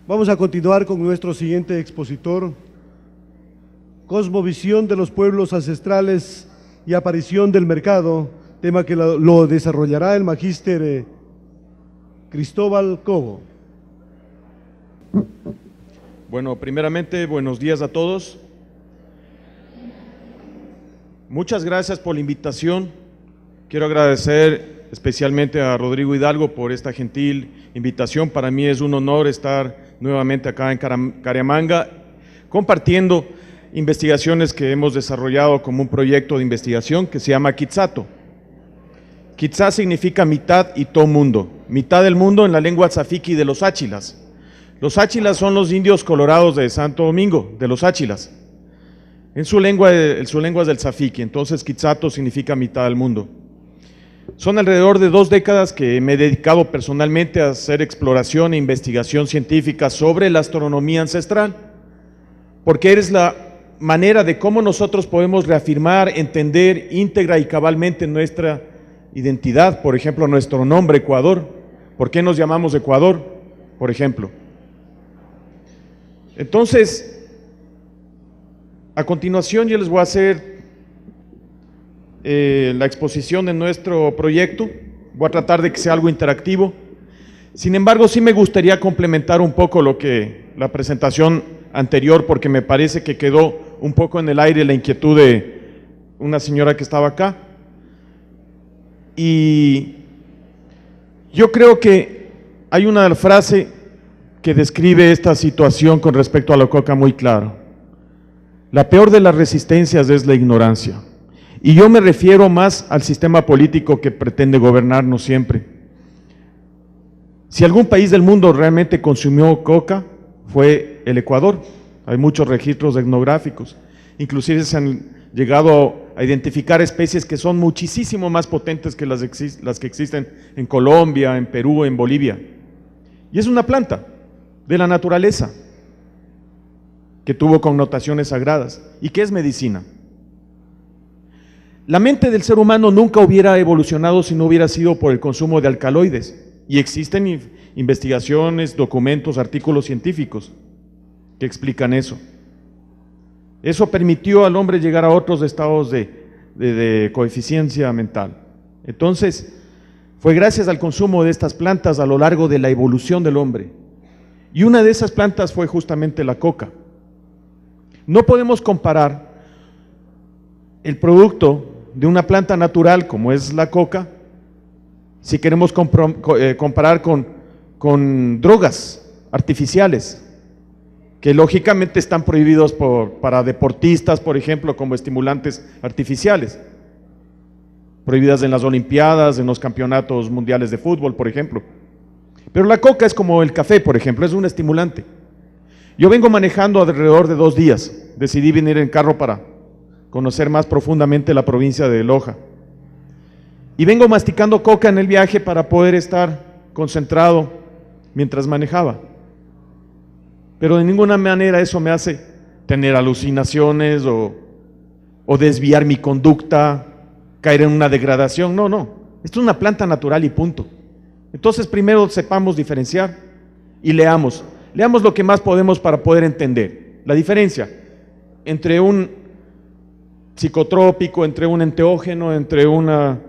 Vamos a continuar con nuestro siguiente expositor, Cosmovisión de los pueblos ancestrales y aparición del mercado, tema que lo desarrollará el magíster Cristóbal Cobo. Bueno, primeramente, buenos días a todos. Muchas gracias por la invitación. Quiero agradecer especialmente a Rodrigo Hidalgo por esta gentil invitación. Para mí es un honor estar nuevamente acá en Cariamanga, compartiendo investigaciones que hemos desarrollado como un proyecto de investigación que se llama Kitsato. Kitsa significa mitad y todo mundo, mitad del mundo en la lengua tzafiki de los Áchilas. Los Áchilas son los indios colorados de Santo Domingo, de los Áchilas. Su lengua es del tzafiki, entonces Kitsato significa mitad del mundo. Son alrededor de 2 décadas que me he dedicado personalmente a hacer exploración e investigación científica sobre la astronomía ancestral, porque es la manera de cómo nosotros podemos reafirmar, entender íntegra y cabalmente nuestra identidad. Por ejemplo, nuestro nombre, Ecuador. ¿Por qué nos llamamos Ecuador? Por ejemplo. Entonces, a continuación yo les voy a hacer la exposición de nuestro proyecto. Voy a tratar de que sea algo interactivo. Sin embargo, sí me gustaría complementar un poco la presentación anterior, porque me parece que quedó un poco en el aire la inquietud de una señora que estaba acá. Y yo creo que hay una frase que describe esta situación con respecto a la coca muy claro. La peor de las resistencias es la ignorancia. Y yo me refiero más al sistema político que pretende gobernarnos siempre. Si algún país del mundo realmente consumió coca, fue el Ecuador. Hay muchos registros etnográficos. Inclusive se han llegado a identificar especies que son muchísimo más potentes que las que existen en Colombia, en Perú, en Bolivia. Y es una planta de la naturaleza que tuvo connotaciones sagradas y que es medicina. La mente del ser humano nunca hubiera evolucionado si no hubiera sido por el consumo de alcaloides, y existen investigaciones, documentos, artículos científicos que explican eso. Eso permitió al hombre llegar a otros estados de coeficiencia mental. Entonces, fue gracias al consumo de estas plantas a lo largo de la evolución del hombre. Y una de esas plantas fue justamente la coca. No podemos comparar el producto de una planta natural como es la coca, si queremos comparar con drogas artificiales, que lógicamente están prohibidos para deportistas, por ejemplo, como estimulantes artificiales, prohibidas en las Olimpiadas, en los campeonatos mundiales de fútbol, por ejemplo. Pero la coca es como el café, por ejemplo, es un estimulante. Yo vengo manejando alrededor de 2 días, decidí venir en carro para conocer más profundamente la provincia de Loja. Y vengo masticando coca en el viaje para poder estar concentrado mientras manejaba. Pero de ninguna manera eso me hace tener alucinaciones o desviar mi conducta, caer en una degradación. No, no. Esto es una planta natural y punto. Entonces primero sepamos diferenciar y leamos. Leamos lo que más podemos para poder entender la diferencia entre un psicotrópico, entre un enteógeno, entre una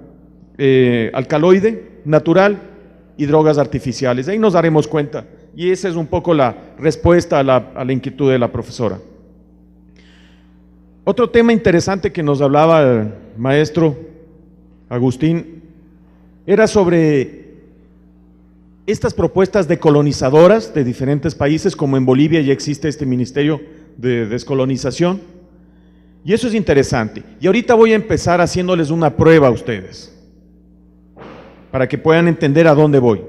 alcaloide natural y drogas artificiales. Ahí nos daremos cuenta, y esa es un poco la respuesta a la inquietud de la profesora. Otro tema interesante que nos hablaba el maestro Agustín era sobre estas propuestas decolonizadoras de diferentes países, como en Bolivia ya existe este Ministerio de Descolonización, y eso es interesante. Y ahorita voy a empezar haciéndoles una prueba a ustedes, para que puedan entender a dónde voy.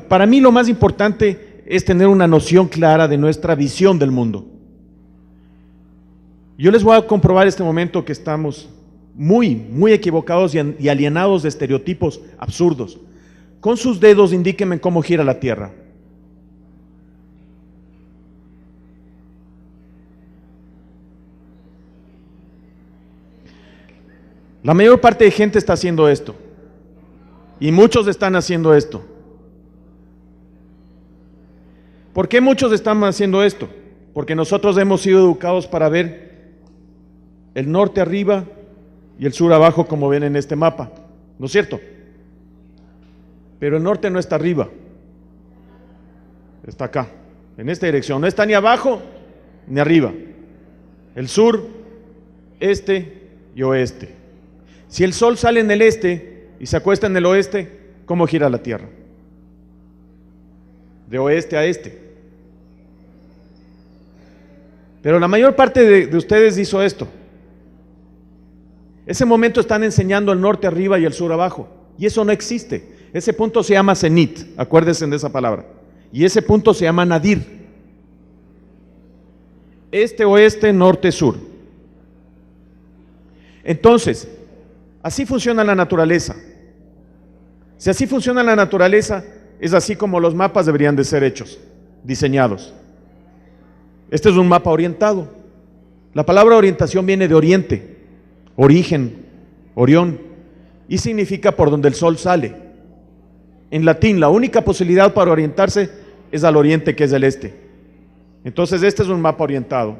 Para mí lo más importante es tener una noción clara de nuestra visión del mundo. Yo les voy a comprobar este momento que estamos muy equivocados y alienados de estereotipos absurdos. Con sus dedos indíquenme cómo gira la Tierra. La mayor parte de gente está haciendo esto. Y muchos están haciendo esto. ¿Por qué muchos están haciendo esto? Porque nosotros hemos sido educados para ver el norte arriba y el sur abajo, como ven en este mapa, ¿no es cierto? Pero el norte no está arriba, está acá, en esta dirección, no está ni abajo ni arriba. El sur, este y oeste. Si el sol sale en el este y se acuesta en el oeste, ¿cómo gira la Tierra? De oeste a este. Pero la mayor parte de ustedes hizo esto. Ese momento están enseñando el norte arriba y el sur abajo, y eso no existe. Ese punto se llama cenit, acuérdense de esa palabra, y ese punto se llama nadir. Este, oeste, norte, sur. Entonces, así funciona la naturaleza. Si así funciona la naturaleza, es así como los mapas deberían de ser hechos, diseñados. Este es un mapa orientado. La palabra orientación viene de oriente, origen, Orión, y significa por donde el sol sale. En latín, la única posibilidad para orientarse es al oriente, que es el este. Entonces, este es un mapa orientado.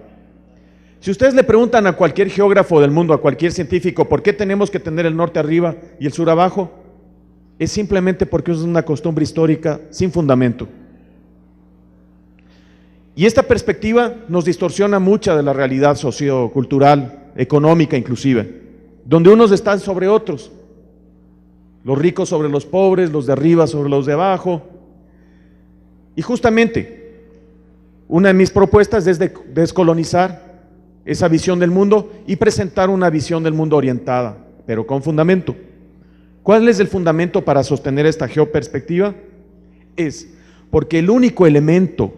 Si ustedes le preguntan a cualquier geógrafo del mundo, a cualquier científico, ¿por qué tenemos que tener el norte arriba y el sur abajo? Es simplemente porque es una costumbre histórica sin fundamento. Y esta perspectiva nos distorsiona mucha de la realidad sociocultural, económica inclusive, donde unos están sobre otros, los ricos sobre los pobres, los de arriba sobre los de abajo. Y justamente, una de mis propuestas es descolonizar esa visión del mundo y presentar una visión del mundo orientada, pero con fundamento. ¿Cuál es el fundamento para sostener esta geoperspectiva? Es porque el único elemento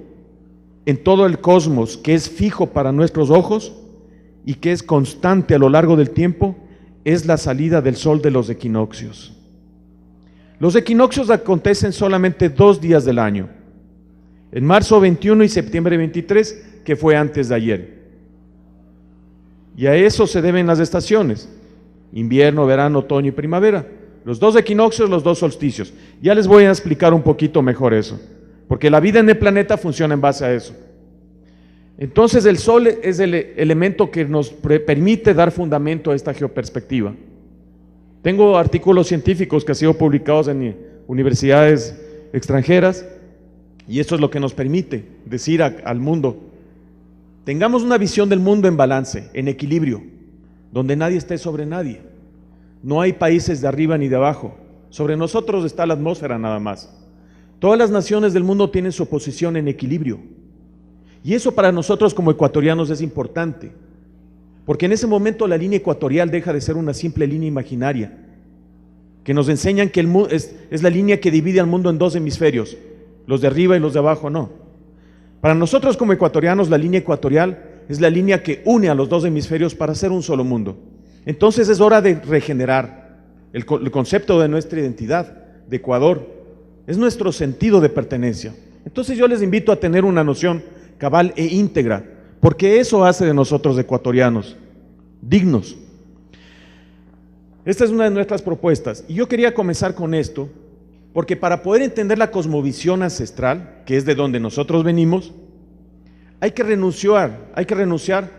en todo el cosmos que es fijo para nuestros ojos y que es constante a lo largo del tiempo es la salida del sol de los equinoccios. Los equinoccios acontecen solamente 2 días del año, en marzo 21 y septiembre 23, que fue antes de ayer. Y a eso se deben las estaciones, invierno, verano, otoño y primavera. Los 2 equinoccios, los 2 solsticios. Ya les voy a explicar un poquito mejor eso, porque la vida en el planeta funciona en base a eso. Entonces el sol es el elemento que nos permite dar fundamento a esta geoperspectiva. Tengo artículos científicos que han sido publicados en universidades extranjeras, y esto es lo que nos permite decir al mundo: tengamos una visión del mundo en balance, en equilibrio, donde nadie esté sobre nadie. No hay países de arriba ni de abajo. Sobre nosotros está la atmósfera nada más. Todas las naciones del mundo tienen su posición en equilibrio. Y eso para nosotros como ecuatorianos es importante, porque en ese momento la línea ecuatorial deja de ser una simple línea imaginaria, que nos enseñan que es la línea que divide al mundo en 2 hemisferios, los de arriba y los de abajo. No. Para nosotros como ecuatorianos, la línea ecuatorial es la línea que une a los 2 hemisferios para hacer un solo mundo. Entonces es hora de regenerar el concepto de nuestra identidad, de Ecuador. Es nuestro sentido de pertenencia. Entonces yo les invito a tener una noción cabal e íntegra, porque eso hace de nosotros ecuatorianos dignos. Esta es una de nuestras propuestas, y yo quería comenzar con esto, porque para poder entender la cosmovisión ancestral, que es de donde nosotros venimos, hay que renunciar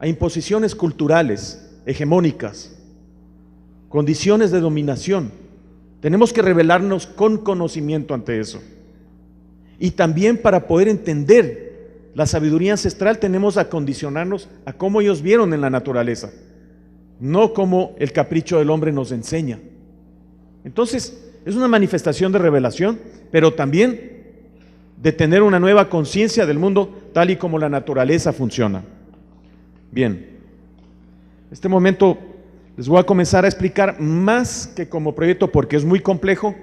a imposiciones culturales hegemónicas, condiciones de dominación. Tenemos que rebelarnos con conocimiento ante eso. Y también para poder entender la sabiduría ancestral tenemos que acondicionarnos a cómo ellos vieron en la naturaleza, no como el capricho del hombre nos enseña. Entonces, es una manifestación de revelación, pero también de tener una nueva conciencia del mundo tal y como la naturaleza funciona. Bien, en este momento les voy a comenzar a explicar más que como proyecto, porque es muy complejo,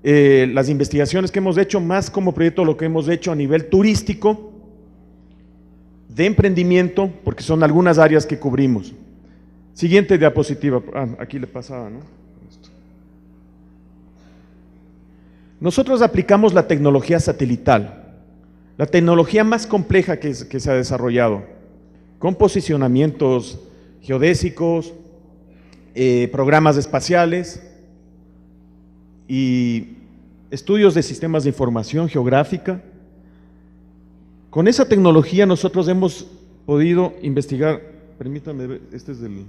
las investigaciones que hemos hecho, más como proyecto lo que hemos hecho a nivel turístico, de emprendimiento, porque son algunas áreas que cubrimos. Siguiente diapositiva. Aquí le pasaba, ¿no? Nosotros aplicamos la tecnología satelital, la tecnología más compleja que se ha desarrollado, con posicionamientos geodésicos, programas espaciales, y estudios de sistemas de información geográfica. Con esa tecnología nosotros hemos podido investigar, permítanme ver, este es del...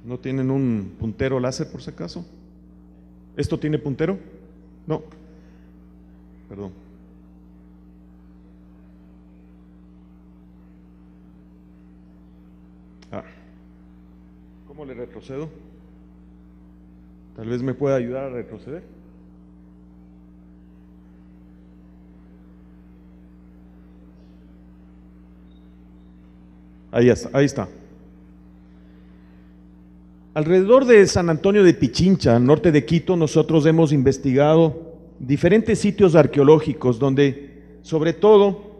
¿No tienen un puntero láser por si acaso? ¿Esto tiene puntero? No. Perdón. ¿Cómo le retrocedo? Tal vez me pueda ayudar a retroceder. Ahí está, ahí está. Alrededor de San Antonio de Pichincha, al norte de Quito, nosotros hemos investigado diferentes sitios arqueológicos donde, sobre todo,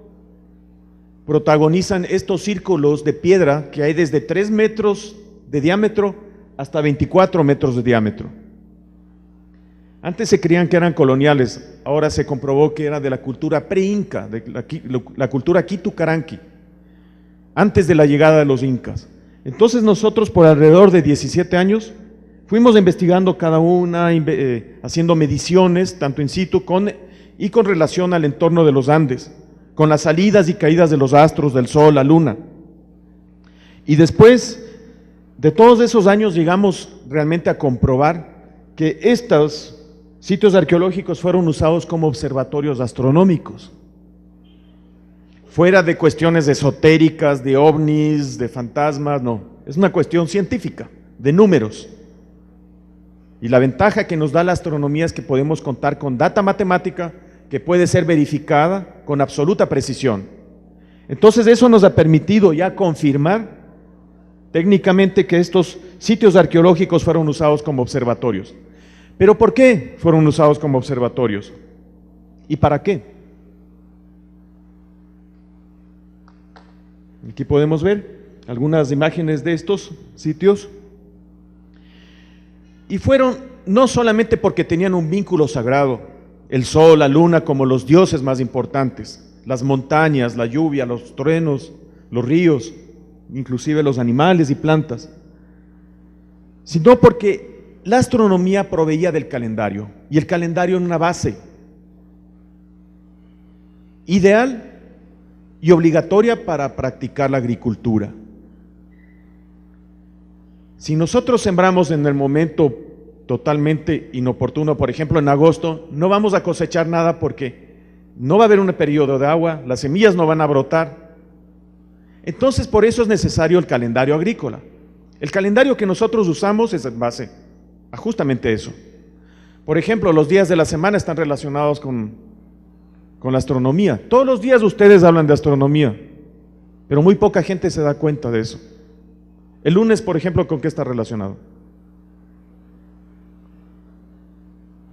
protagonizan estos círculos de piedra que hay desde 3 metros de diámetro hasta 24 metros de diámetro. Antes se creían que eran coloniales, ahora se comprobó que era de la cultura pre-inca, de la cultura Quito-Caranqui, antes de la llegada de los incas. Entonces nosotros por alrededor de 17 años fuimos investigando cada una, haciendo mediciones tanto in situ y con relación al entorno de los Andes, con las salidas y caídas de los astros, del sol, la luna. Y después de todos esos años llegamos realmente a comprobar que estos sitios arqueológicos fueron usados como observatorios astronómicos. Fuera de cuestiones esotéricas, de ovnis, de fantasmas, no. Es una cuestión científica, de números. Y la ventaja que nos da la astronomía es que podemos contar con data matemática que puede ser verificada con absoluta precisión. Entonces eso nos ha permitido ya confirmar técnicamente que estos sitios arqueológicos fueron usados como observatorios. ¿Pero por qué fueron usados como observatorios? ¿Y para qué? Aquí podemos ver algunas imágenes de estos sitios. Y fueron no solamente porque tenían un vínculo sagrado, el sol, la luna como los dioses más importantes, las montañas, la lluvia, los truenos, los ríos, inclusive los animales y plantas, sino porque la astronomía proveía del calendario, y el calendario era una base ideal y obligatoria para practicar la agricultura. Si nosotros sembramos en el momento totalmente inoportuno, por ejemplo en agosto, no vamos a cosechar nada porque no va a haber un periodo de agua, las semillas no van a brotar. Entonces por eso es necesario el calendario agrícola. El calendario que nosotros usamos es en base a justamente eso. Por ejemplo, los días de la semana están relacionados con la astronomía. Todos los días ustedes hablan de astronomía, pero muy poca gente se da cuenta de eso. El lunes, por ejemplo, ¿con qué está relacionado?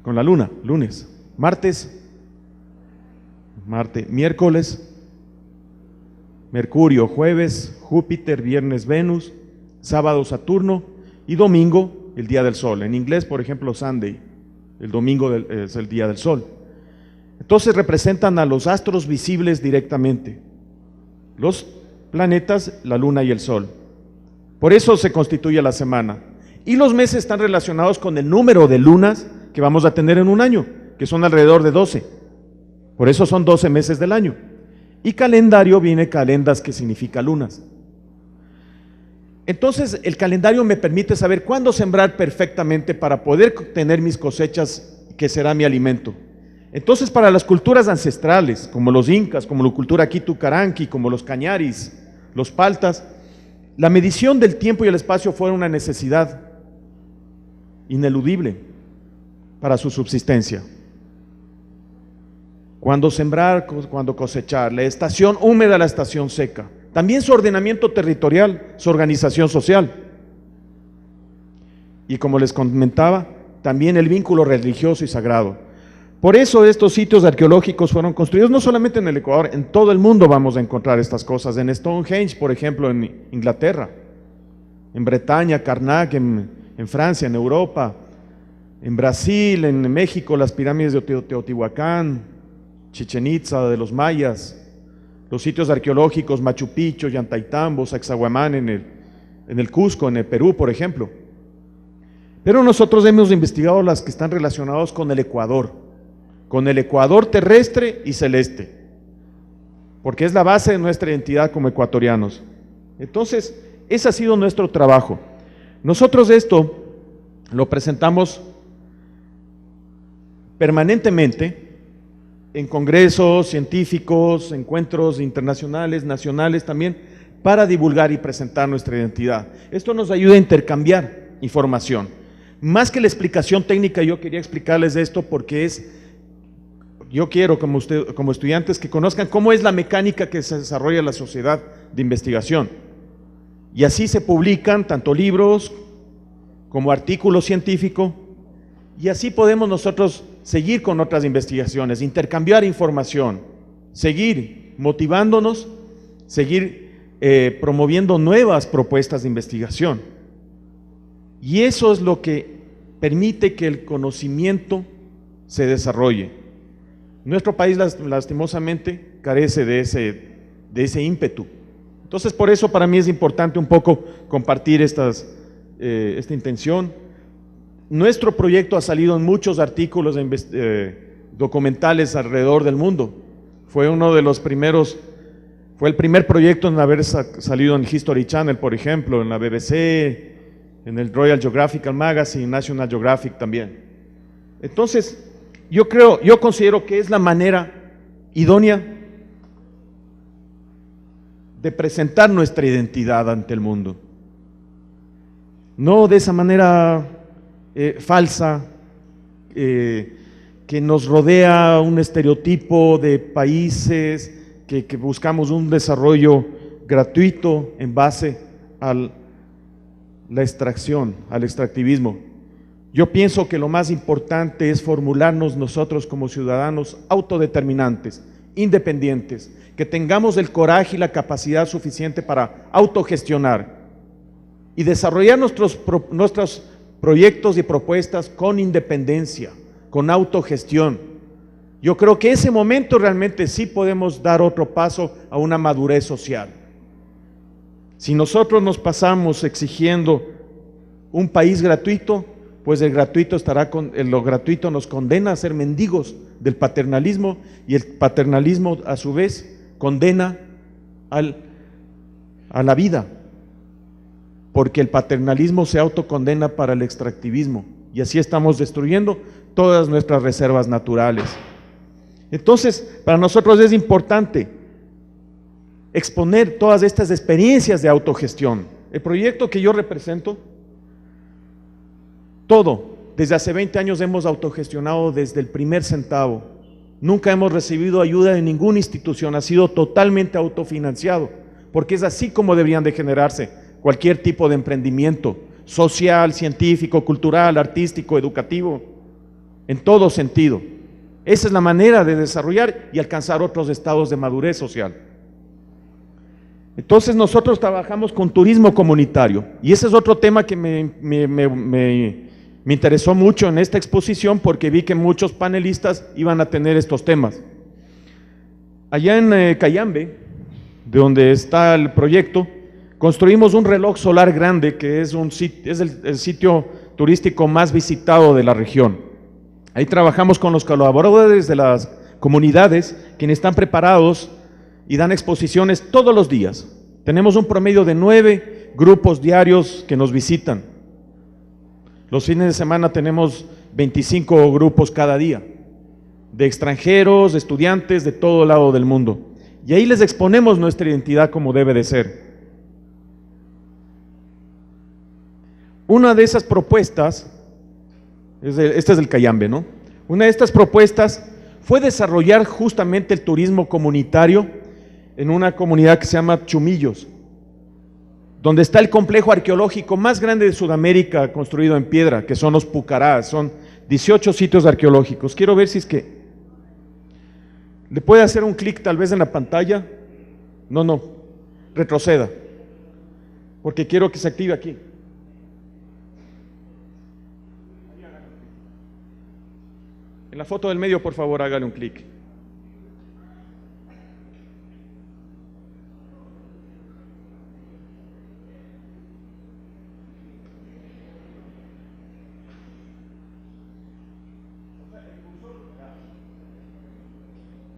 Con la luna, lunes. Martes, Marte. Miércoles, Mercurio. Jueves, Júpiter. Viernes, Venus. Sábado, Saturno. Y domingo, el día del sol. En inglés, por ejemplo, Sunday. El domingo es el día del sol. Entonces representan a los astros visibles directamente, los planetas, la luna y el sol. Por eso se constituye la semana. Y los meses están relacionados con el número de lunas que vamos a tener en un año, que son alrededor de 12. Por eso son 12 meses del año. Y calendario viene calendas, que significa lunas. Entonces el calendario me permite saber cuándo sembrar perfectamente para poder tener mis cosechas, que será mi alimento. Entonces para las culturas ancestrales, como los incas, como la cultura Quito-Caranqui, como los cañaris, los paltas, la medición del tiempo y el espacio fue una necesidad ineludible para su subsistencia. Cuándo sembrar, cuándo cosechar, la estación húmeda, la estación seca. También su ordenamiento territorial, su organización social. Y como les comentaba, también el vínculo religioso y sagrado. Por eso estos sitios arqueológicos fueron construidos no solamente en el Ecuador, en todo el mundo vamos a encontrar estas cosas. En Stonehenge, por ejemplo, en Inglaterra, en Bretaña, Karnak, en Francia, en Europa, en Brasil, en México, las pirámides de Teotihuacán, Chichén Itzá de los mayas, los sitios arqueológicos Machu Picchu, Ollantaytambo, Sacsayhuamán en el Cusco, en el Perú, por ejemplo. Pero nosotros hemos investigado las que están relacionadas con el Ecuador terrestre y celeste, porque es la base de nuestra identidad como ecuatorianos. Entonces, ese ha sido nuestro trabajo. Nosotros esto lo presentamos permanentemente en congresos científicos, encuentros internacionales, nacionales también, para divulgar y presentar nuestra identidad. Esto nos ayuda a intercambiar información. Más que la explicación técnica, yo quería explicarles esto porque yo quiero como estudiantes que conozcan cómo es la mecánica que se desarrolla en la sociedad de investigación. Y así se publican tanto libros como artículos científicos, y así podemos nosotros seguir con otras investigaciones, intercambiar información, seguir motivándonos, seguir promoviendo nuevas propuestas de investigación. Y eso es lo que permite que el conocimiento se desarrolle. Nuestro país lastimosamente carece de ese ímpetu. Entonces, por eso para mí es importante un poco compartir esta intención. Nuestro proyecto ha salido en muchos artículos documentales alrededor del mundo. Fue uno de los primeros, fue el primer proyecto en haber salido en History Channel, por ejemplo, en la BBC, en el Royal Geographical Magazine, National Geographic también. Entonces, yo considero que es la manera idónea de presentar nuestra identidad ante el mundo. No de esa manera falsa, que nos rodea un estereotipo de países, que buscamos un desarrollo gratuito en base a la extracción, al extractivismo. Yo pienso que lo más importante es formularnos nosotros como ciudadanos autodeterminantes, independientes, que tengamos el coraje y la capacidad suficiente para autogestionar y desarrollar nuestros proyectos y propuestas con independencia, con autogestión. Yo creo que ese momento realmente sí podemos dar otro paso a una madurez social. Si nosotros nos pasamos exigiendo un país gratuito, pues lo gratuito nos condena a ser mendigos del paternalismo, y el paternalismo a su vez condena a la vida, porque el paternalismo se autocondena para el extractivismo, y así estamos destruyendo todas nuestras reservas naturales. Entonces, para nosotros es importante exponer todas estas experiencias de autogestión. El proyecto que yo represento, desde hace 20 años hemos autogestionado desde el primer centavo. Nunca hemos recibido ayuda de ninguna institución, ha sido totalmente autofinanciado, porque es así como deberían de generarse cualquier tipo de emprendimiento social, científico, cultural, artístico, educativo, en todo sentido. Esa es la manera de desarrollar y alcanzar otros estados de madurez social. Entonces nosotros trabajamos con turismo comunitario, y ese es otro tema que me interesó mucho en esta exposición, porque vi que muchos panelistas iban a tener estos temas. Allá en Cayambe, de donde está el proyecto, construimos un reloj solar grande que es el sitio turístico más visitado de la región. Ahí trabajamos con los colaboradores de las comunidades, quienes están preparados y dan exposiciones todos los días. Tenemos un promedio de 9 grupos diarios que nos visitan. Los fines de semana tenemos 25 grupos cada día, de extranjeros, de estudiantes de todo lado del mundo. Y ahí les exponemos nuestra identidad como debe de ser. Una de esas propuestas, este es el Cayambe, ¿no? Una de estas propuestas fue desarrollar justamente el turismo comunitario en una comunidad que se llama Chumillos, donde está el complejo arqueológico más grande de Sudamérica construido en piedra, que son los Pucarás. Son 18 sitios arqueológicos. Quiero ver si es que le puede hacer un clic tal vez en la pantalla. No, retroceda, porque quiero que se active aquí. En la foto del medio, por favor, hágale un clic.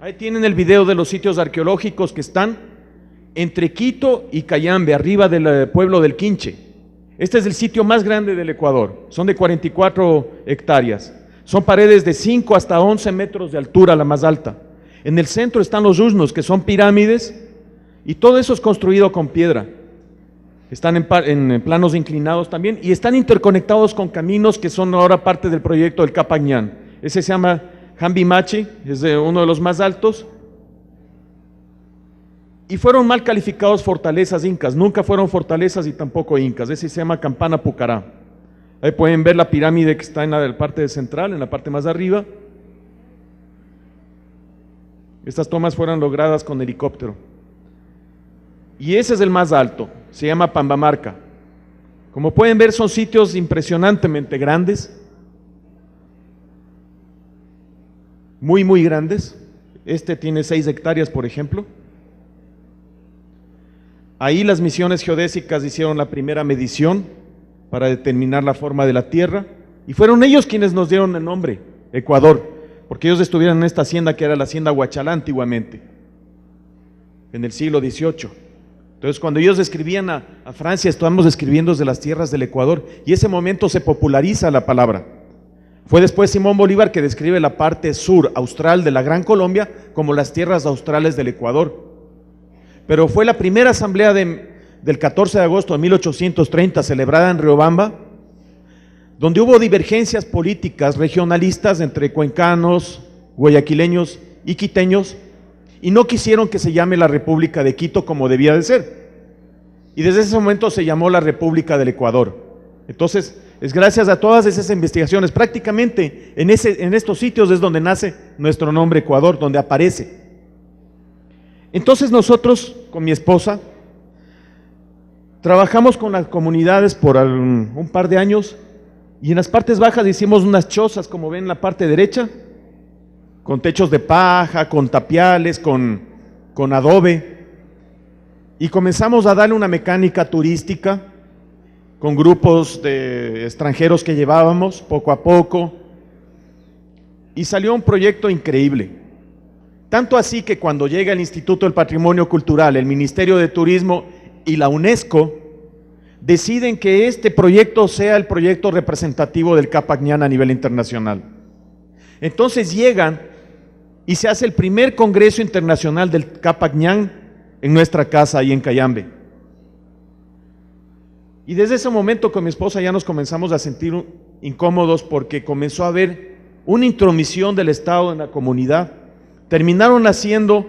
Ahí tienen el video de los sitios arqueológicos que están entre Quito y Cayambe, arriba del pueblo del Quinche. Este es el sitio más grande del Ecuador, son de 44 hectáreas. Son paredes de 5 hasta 11 metros de altura, la más alta. En el centro están los yusnos, que son pirámides, y todo eso es construido con piedra. Están en planos inclinados también, y están interconectados con caminos que son ahora parte del proyecto del Capac Ñan. Ese se llama Jambimachi, es uno de los más altos. Y fueron mal calificados fortalezas incas, nunca fueron fortalezas y tampoco incas. Ese se llama Campana Pucará. Ahí pueden ver la pirámide que está en la parte central, en la parte más arriba. Estas tomas fueron logradas con helicóptero. Y ese es el más alto, se llama Pambamarca. Como pueden ver, son sitios impresionantemente grandes, muy grandes. Este tiene 6 hectáreas, por ejemplo. Ahí las misiones geodésicas hicieron la primera medición para determinar la forma de la tierra, y fueron ellos quienes nos dieron el nombre, Ecuador, porque ellos estuvieron en esta hacienda que era la hacienda Huachalá antiguamente, en el siglo XVIII. Entonces, cuando ellos escribían a Francia, estábamos escribiendo desde las tierras del Ecuador, y ese momento se populariza la palabra. Fue después Simón Bolívar que describe la parte sur austral de la Gran Colombia como las tierras australes del Ecuador. Pero fue la primera asamblea del 14 de agosto de 1830, celebrada en Riobamba, donde hubo divergencias políticas regionalistas entre cuencanos, guayaquileños y quiteños, y no quisieron que se llame la República de Quito como debía de ser. Y desde ese momento se llamó la República del Ecuador. Entonces, es gracias a todas esas investigaciones, prácticamente en estos sitios es donde nace nuestro nombre Ecuador, donde aparece. Entonces nosotros, con mi esposa, trabajamos con las comunidades por un par de años, y en las partes bajas hicimos unas chozas, como ven en la parte derecha, con techos de paja, con tapiales, con adobe, y comenzamos a darle una mecánica turística con grupos de extranjeros que llevábamos poco a poco, y salió un proyecto increíble. Tanto así que cuando llega el Instituto del Patrimonio Cultural, el Ministerio de Turismo y la UNESCO, deciden que este proyecto sea el proyecto representativo del Capac Ñan a nivel internacional. Entonces llegan y se hace el primer Congreso Internacional del Capac Ñan en nuestra casa ahí en Cayambe. Y desde ese momento con mi esposa ya nos comenzamos a sentir incómodos porque comenzó a haber una intromisión del Estado en la comunidad. Terminaron haciendo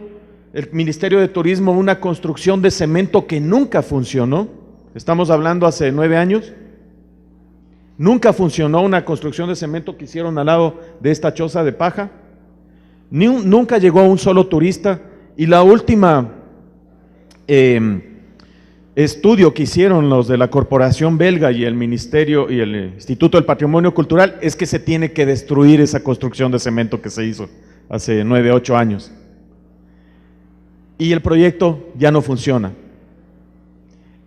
el Ministerio de Turismo una construcción de cemento que nunca funcionó. Estamos hablando hace 9 años. Nunca funcionó una construcción de cemento que hicieron al lado de esta choza de paja. Nunca llegó un solo turista. Y la última estudio que hicieron los de la corporación belga y el Ministerio y el Instituto del Patrimonio Cultural es que se tiene que destruir esa construcción de cemento que se hizo hace 9, 8 años. Y el proyecto ya no funciona.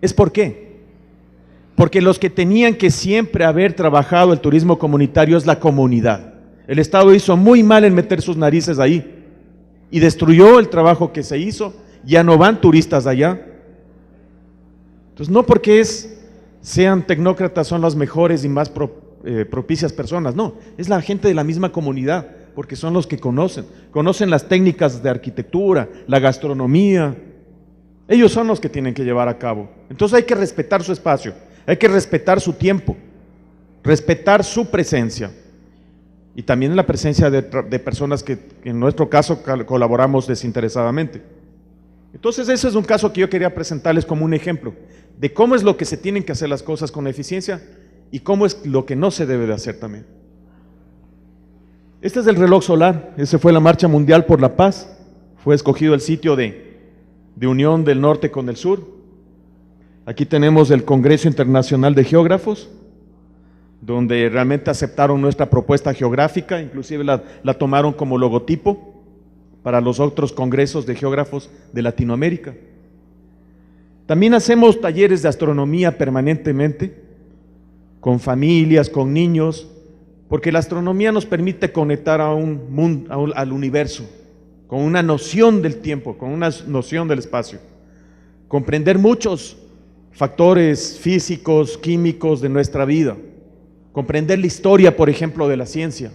¿Es por qué? Porque los que tenían que siempre haber trabajado el turismo comunitario es la comunidad. El Estado hizo muy mal en meter sus narices ahí y destruyó el trabajo que se hizo. Ya no van turistas allá. Entonces, no porque sean tecnócratas son las mejores y más propicias personas, no, es la gente de la misma comunidad, porque son los que conocen las técnicas de arquitectura, la gastronomía. Ellos son los que tienen que llevar a cabo. Entonces hay que respetar su espacio, hay que respetar su tiempo, respetar su presencia y también la presencia de personas que en nuestro caso colaboramos desinteresadamente. Entonces ese es un caso que yo quería presentarles como un ejemplo de cómo es lo que se tienen que hacer las cosas con eficiencia y cómo es lo que no se debe de hacer también. Este es el reloj solar, ese fue la Marcha Mundial por la Paz, fue escogido el sitio de unión del norte con el sur. Aquí tenemos el Congreso Internacional de Geógrafos, donde realmente aceptaron nuestra propuesta geográfica, inclusive la tomaron como logotipo para los otros congresos de geógrafos de Latinoamérica. También hacemos talleres de astronomía permanentemente, con familias, con niños, porque la astronomía nos permite conectar al universo. con una noción del tiempo, con una noción del espacio. Comprender muchos factores físicos, químicos de nuestra vida. Comprender la historia, por ejemplo, de la ciencia.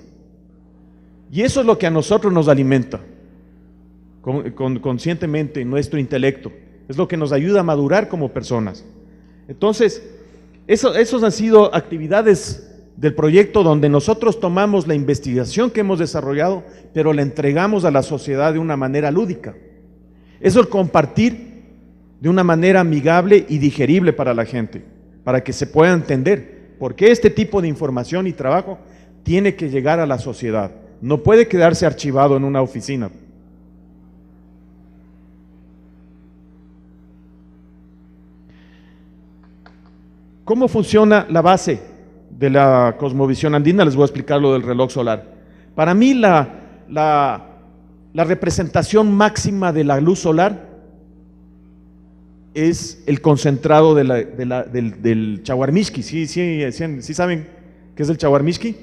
Y eso es lo que a nosotros nos alimenta conscientemente en nuestro intelecto. Es lo que nos ayuda a madurar como personas. Entonces, esos han sido actividades del proyecto donde nosotros tomamos la investigación que hemos desarrollado, pero la entregamos a la sociedad de una manera lúdica. Eso es compartir de una manera amigable y digerible para la gente, para que se pueda entender por qué este tipo de información y trabajo tiene que llegar a la sociedad. No puede quedarse archivado en una oficina. ¿Cómo funciona la base de la cosmovisión andina? Les voy a explicar lo del reloj solar. Para mí la representación máxima de la luz solar es el concentrado del chaguarmishki. ¿Sí saben qué es el chaguarmishki?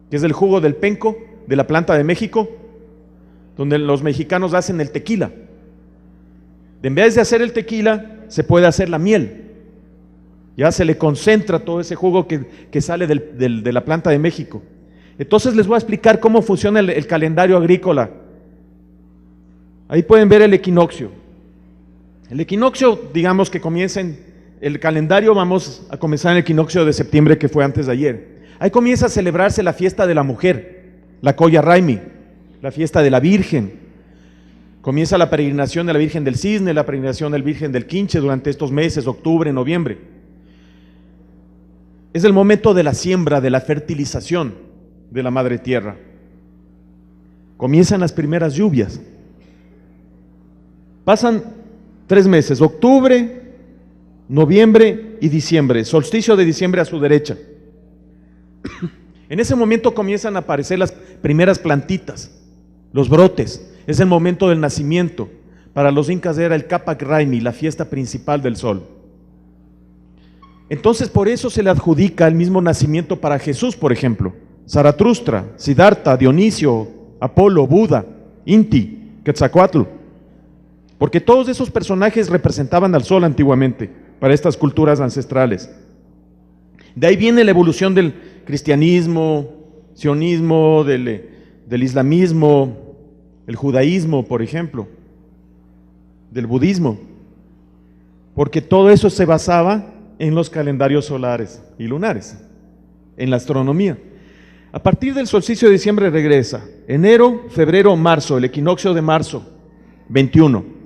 Que es el jugo del penco de la planta de México, donde los mexicanos hacen el tequila. En vez de hacer el tequila, se puede hacer la miel. Ya se le concentra todo ese jugo que sale de la planta de México. Entonces les voy a explicar cómo funciona el calendario agrícola. Ahí pueden ver el equinoccio. El equinoccio, digamos que el calendario, vamos a comenzar en el equinoccio de septiembre, que fue antes de ayer. Ahí comienza a celebrarse la fiesta de la mujer, la Colla Raimi, la fiesta de la Virgen. Comienza la peregrinación de la Virgen del Cisne, la peregrinación de la Virgen del Quinche durante estos meses, octubre, noviembre. Es el momento de la siembra, de la fertilización de la madre tierra. Comienzan las primeras lluvias. Pasan 3 meses, octubre, noviembre y diciembre, solsticio de diciembre a su derecha. En ese momento comienzan a aparecer las primeras plantitas, los brotes. Es el momento del nacimiento. Para los incas era el Capac Raimi, la fiesta principal del sol. Entonces por eso se le adjudica el mismo nacimiento para Jesús, por ejemplo. Zaratustra, Siddhartha, Dionisio, Apolo, Buda, Inti, Quetzalcóatl. Porque todos esos personajes representaban al sol antiguamente para estas culturas ancestrales. De ahí viene la evolución del cristianismo, sionismo, del islamismo, el judaísmo, por ejemplo, del budismo, porque todo eso se basaba en los calendarios solares y lunares, en la astronomía. A partir del solsticio de diciembre regresa, enero, febrero, marzo, el equinoccio de marzo, 21.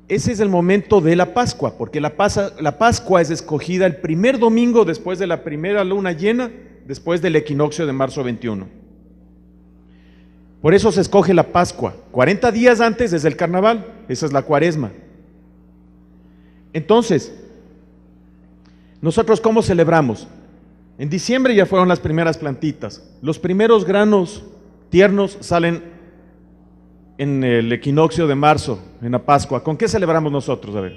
Ese es el momento de la Pascua, porque la Pascua es escogida el primer domingo después de la primera luna llena, después del equinoccio de marzo 21. Por eso se escoge la Pascua. 40 días antes es el carnaval, esa es la Cuaresma. Entonces, ¿nosotros cómo celebramos? En diciembre ya fueron las primeras plantitas. Los primeros granos tiernos salen en el equinoccio de marzo, en la Pascua. ¿Con qué celebramos nosotros? A ver.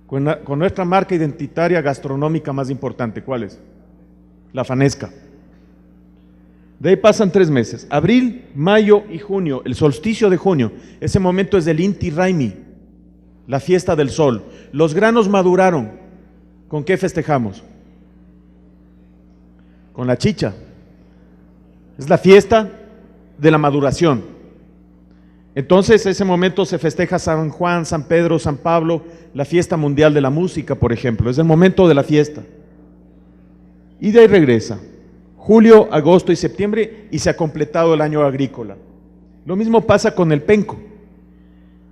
Con nuestra marca identitaria gastronómica más importante. ¿Cuál es? La fanesca. De ahí pasan 3 meses. Abril, mayo y junio, el solsticio de junio. Ese momento es el Inti Raimi, la fiesta del sol. Los granos maduraron. ¿Con qué festejamos? Con la chicha. Es la fiesta de la maduración. Entonces, ese momento se festeja San Juan, San Pedro, San Pablo, la fiesta mundial de la música, por ejemplo. Es el momento de la fiesta. Y de ahí regresa. Julio, agosto y septiembre, y se ha completado el año agrícola. Lo mismo pasa con el penco,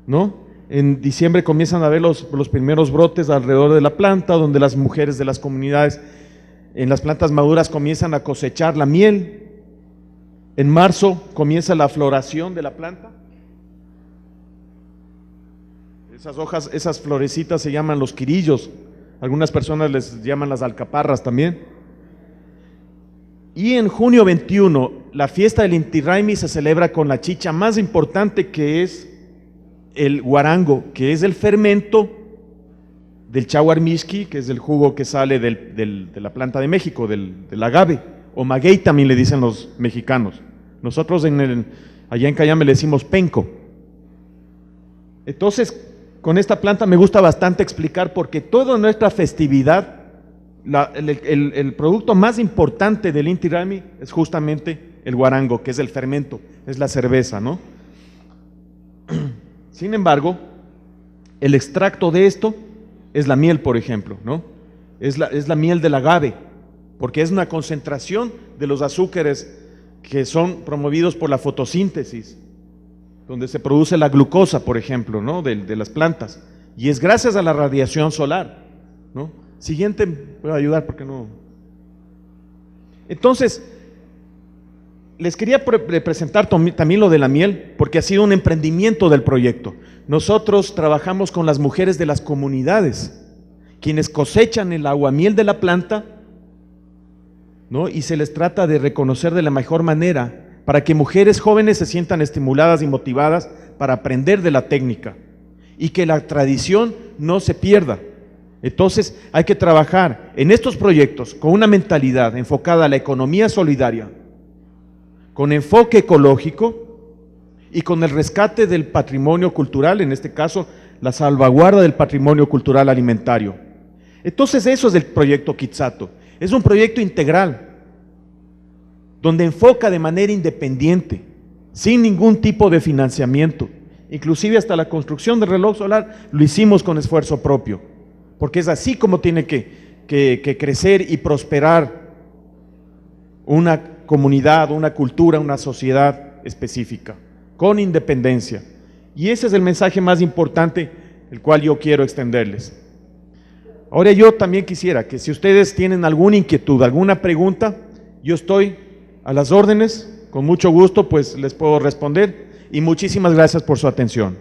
¿no? En diciembre comienzan a ver los primeros brotes alrededor de la planta, donde las mujeres de las comunidades en las plantas maduras comienzan a cosechar la miel. En marzo comienza la floración de la planta. Esas hojas, esas florecitas se llaman los quirillos. Algunas personas les llaman las alcaparras también. Y en junio 21, la fiesta del Inti Raimi se celebra con la chicha más importante, que es el guarango, que es el fermento del chaguarmishki, que es el jugo que sale de la planta de México, del agave o maguey también le dicen los mexicanos. Nosotros allá en Cayambe le decimos penco. Entonces, con esta planta me gusta bastante explicar porque toda nuestra festividad, el producto más importante del Inti Raymi es justamente el guarango, que es el fermento, es la cerveza, ¿no? Sin embargo, el extracto de esto es la miel, por ejemplo, ¿no? Es la miel del agave, porque es una concentración de los azúcares que son promovidos por la fotosíntesis, donde se produce la glucosa, por ejemplo, ¿no? de las plantas, y es gracias a la radiación solar, ¿no? Siguiente, voy a ayudar porque no. Entonces, les quería presentar también lo de la miel, porque ha sido un emprendimiento del proyecto. Nosotros trabajamos con las mujeres de las comunidades, quienes cosechan el aguamiel de la planta, ¿no? Y se les trata de reconocer de la mejor manera para que mujeres jóvenes se sientan estimuladas y motivadas para aprender de la técnica y que la tradición no se pierda. Entonces hay que trabajar en estos proyectos con una mentalidad enfocada a la economía solidaria, con enfoque ecológico y con el rescate del patrimonio cultural, en este caso la salvaguarda del patrimonio cultural alimentario. Entonces eso es el proyecto Kizzato. Es un proyecto integral, donde enfoca de manera independiente, sin ningún tipo de financiamiento. Inclusive hasta la construcción del reloj solar lo hicimos con esfuerzo propio, porque es así como tiene que crecer y prosperar una comunidad, una cultura, una sociedad específica, con independencia. Y ese es el mensaje más importante, el cual yo quiero extenderles. Ahora yo también quisiera que si ustedes tienen alguna inquietud, alguna pregunta, yo estoy a las órdenes, con mucho gusto pues les puedo responder y muchísimas gracias por su atención.